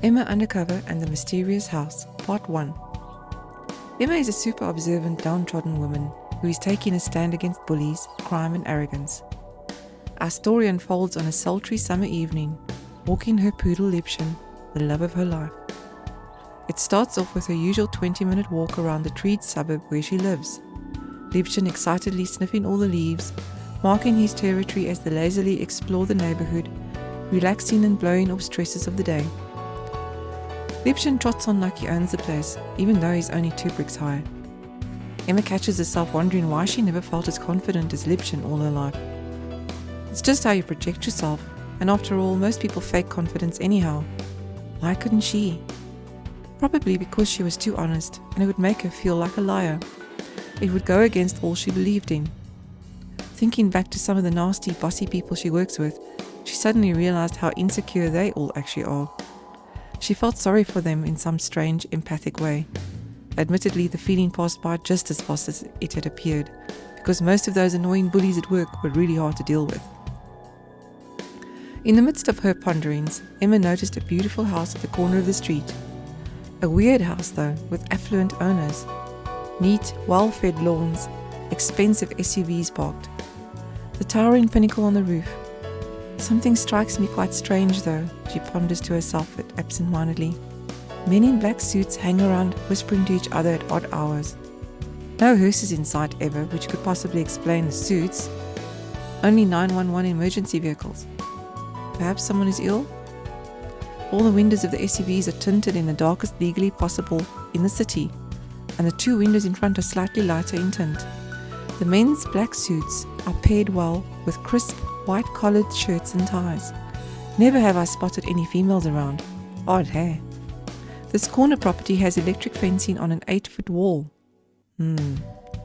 Emma Undercover and the Mysterious House, Part 1. Emma is a super-observant, downtrodden woman who is taking a stand against bullies, crime and arrogance. Our story unfolds on a sultry summer evening, walking her poodle Liebchen, the love of her life. It starts off with her usual 20-minute walk around the treed suburb where she lives. Liebchen excitedly sniffing all the leaves, marking his territory as they lazily explore the neighborhood, relaxing and blowing off stresses of the day. Liebchen trots on like he owns the place, even though he's only 2 bricks high. Emma catches herself wondering why she never felt as confident as Liebchen all her life. It's just how you project yourself, and after all, most people fake confidence anyhow. Why couldn't she? Probably because she was too honest, and it would make her feel like a liar. It would go against all she believed in. Thinking back to some of the nasty, bossy people she works with, she suddenly realized how insecure they all actually are. She felt sorry for them in some strange, empathic way. Admittedly, the feeling passed by just as fast as it had appeared, because most of those annoying bullies at work were really hard to deal with. In the midst of her ponderings, Emma noticed a beautiful house at the corner of the street. A weird house though, with affluent owners. Neat, well-fed lawns, expensive SUVs parked. The towering pinnacle on the roof. Something strikes me quite strange though, she ponders to herself absent-mindedly. Men in black suits hang around whispering to each other at odd hours. No hearses in sight ever, which could possibly explain the suits. Only 911 emergency vehicles. Perhaps someone is ill? All the windows of the SUVs are tinted in the darkest legally possible in the city, and the 2 windows in front are slightly lighter in tint. The men's black suits are paired well with crisp, white-collared shirts and ties. Never have I spotted any females around. Odd, hey? This corner property has electric fencing on an 8-foot wall.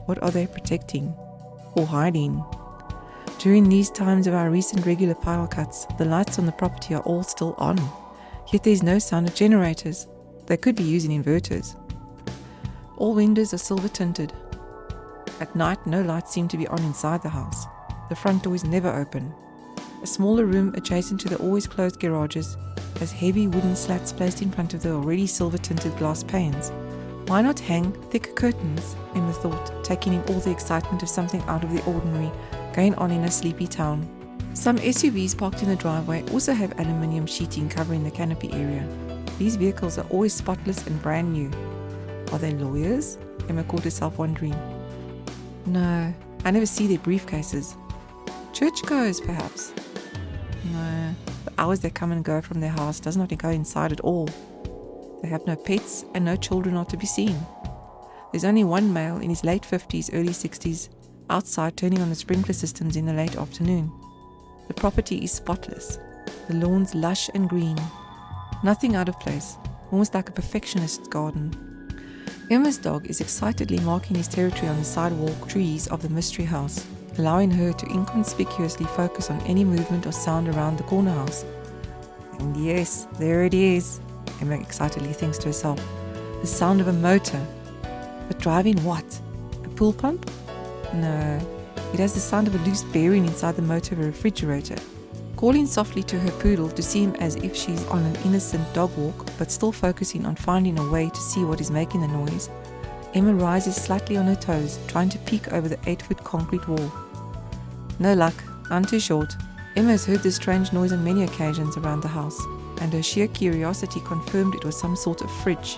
What are they protecting? Or hiding? During these times of our recent regular power cuts, the lights on the property are all still on. Yet there's no sound of generators. They could be using inverters. All windows are silver tinted. At night, no lights seem to be on inside the house. The front door is never open. A smaller room adjacent to the always closed garages has heavy wooden slats placed in front of the already silver-tinted glass panes. Why not hang thick curtains, Emma thought, taking in all the excitement of something out of the ordinary going on in a sleepy town. Some SUVs parked in the driveway also have aluminium sheeting covering the canopy area. These vehicles are always spotless and brand new. Are they lawyers? Emma caught herself wondering. No, I never see their briefcases. Churchgoers, perhaps? No, the hours they come and go from their house does not go inside at all. They have no pets and no children are to be seen. There's only one male in his late 50s, early 60s, outside turning on the sprinkler systems in the late afternoon. The property is spotless, the lawns lush and green. Nothing out of place, almost like a perfectionist's garden. Emma's dog is excitedly marking his territory on the sidewalk trees of the mystery house, allowing her to inconspicuously focus on any movement or sound around the corner house. And yes, there it is, Emma excitedly thinks to herself. The sound of a motor. But driving what? A pool pump? No, it has the sound of a loose bearing inside the motor of a refrigerator. Calling softly to her poodle to seem as if she's on an innocent dog walk, but still focusing on finding a way to see what is making the noise, Emma rises slightly on her toes, trying to peek over the 8-foot concrete wall. No luck, none too short. Emma has heard this strange noise on many occasions around the house, and her sheer curiosity confirmed it was some sort of fridge.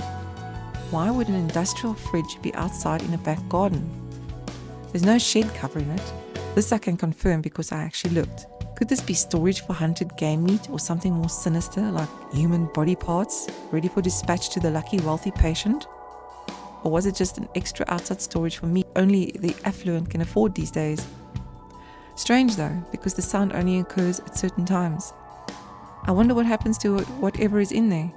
Why would an industrial fridge be outside in a back garden? There's no shed covering it. This I can confirm because I actually looked. Could this be storage for hunted game meat or something more sinister like human body parts ready for dispatch to the lucky wealthy patient? Or was it just an extra outside storage for meat only the affluent can afford these days? Strange though, because the sound only occurs at certain times. I wonder what happens to whatever is in there.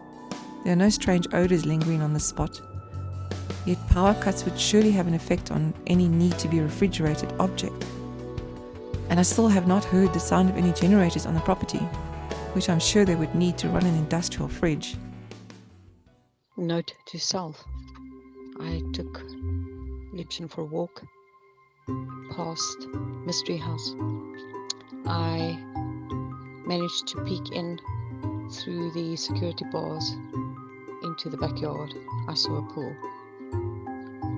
There are no strange odors lingering on the spot. Yet power cuts would surely have an effect on any need to be refrigerated object. And I still have not heard the sound of any generators on the property, which I'm sure they would need to run an industrial fridge. Note to self. I took Liebchen for a walk past Mystery House. I managed to peek in Through the security bars into the backyard, I saw a pool.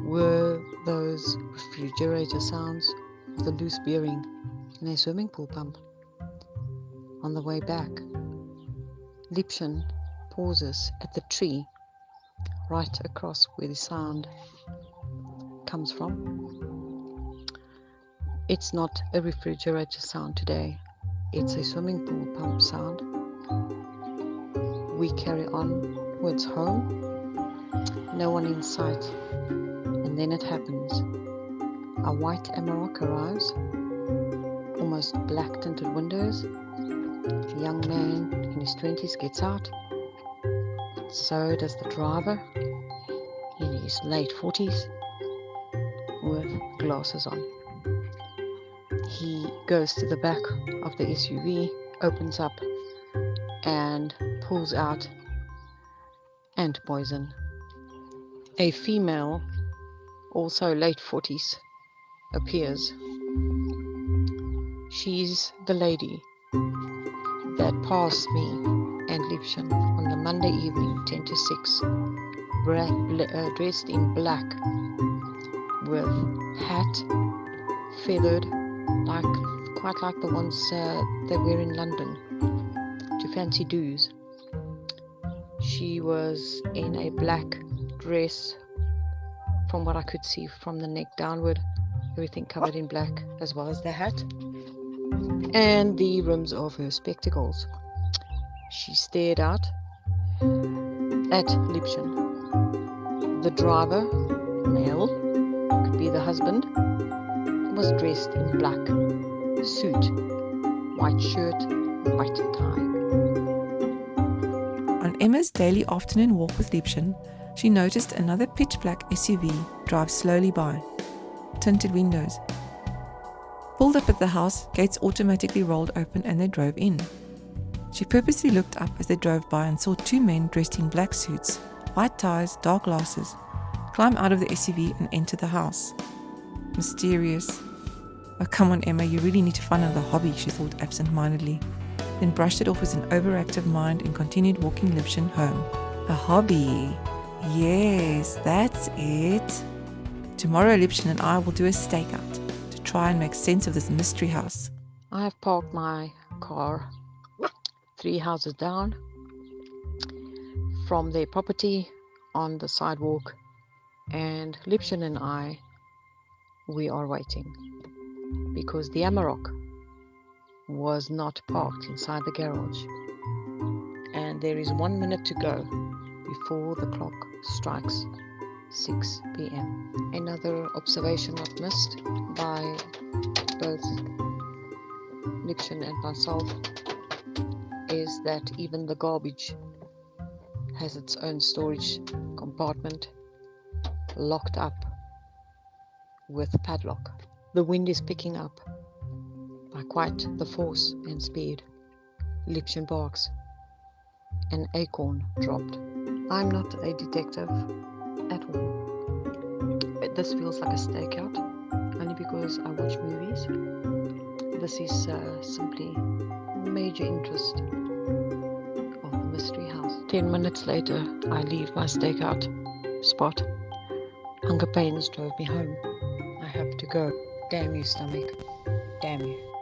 Were those refrigerator sounds of the loose bearing in a swimming pool pump? On the way back, Lipchen pauses at the tree right across where the sound comes from. It's not a refrigerator sound today, it's a swimming pool pump sound. We carry onwards home, no one in sight, and then it happens. A white Amarok arrives, almost black tinted windows. A young man in his 20s gets out. So does the driver in his late 40s with glasses on. He goes to the back of the SUV, opens up and pulls out ant poison. A female, also late 40s, appears. She's the lady that passed me and Lipchen on the Monday evening, 10 to 6, dressed in black with hat, feathered, quite like the ones they wear in London to fancy do's. She was in a black dress, from what I could see from the neck downward, everything covered in black, as well as the hat and the rims of her spectacles. She stared out at Lipchen. The driver, male, could be the husband, was dressed in black suit, white shirt, white tie. On Emma's daily afternoon walk with Liebchen, she noticed another pitch-black SUV drive slowly by, tinted windows. Pulled up at the house, gates automatically rolled open and they drove in. She purposely looked up as they drove by and saw two men dressed in black suits, white ties, dark glasses, climb out of the SUV and enter the house. Mysterious. Oh, come on, Emma, you really need to find another hobby, she thought absent-mindedly, then brushed it off with an overactive mind and continued walking Lipchen home. A hobby. Yes, that's it. Tomorrow Lipchen and I will do a stakeout to try and make sense of this mystery house. I have parked my car 3 houses down from their property on the sidewalk, and Lipchen and I, we are waiting because the Amarok was not parked inside the garage, and there is 1 minute to go before the clock strikes 6 p.m. Another observation I've missed by both Lipchen and myself is that even the garbage has its own storage compartment locked up with padlock. The wind is picking up by quite the force and speed. Lipchen barks. An acorn dropped. I'm not a detective at all. This feels like a stakeout, only because I watch movies. This is simply major interest of the mystery house. 10 minutes later, I leave my stakeout spot. Hunger pains drove me home. I have to go. Damn you, stomach. Damn you.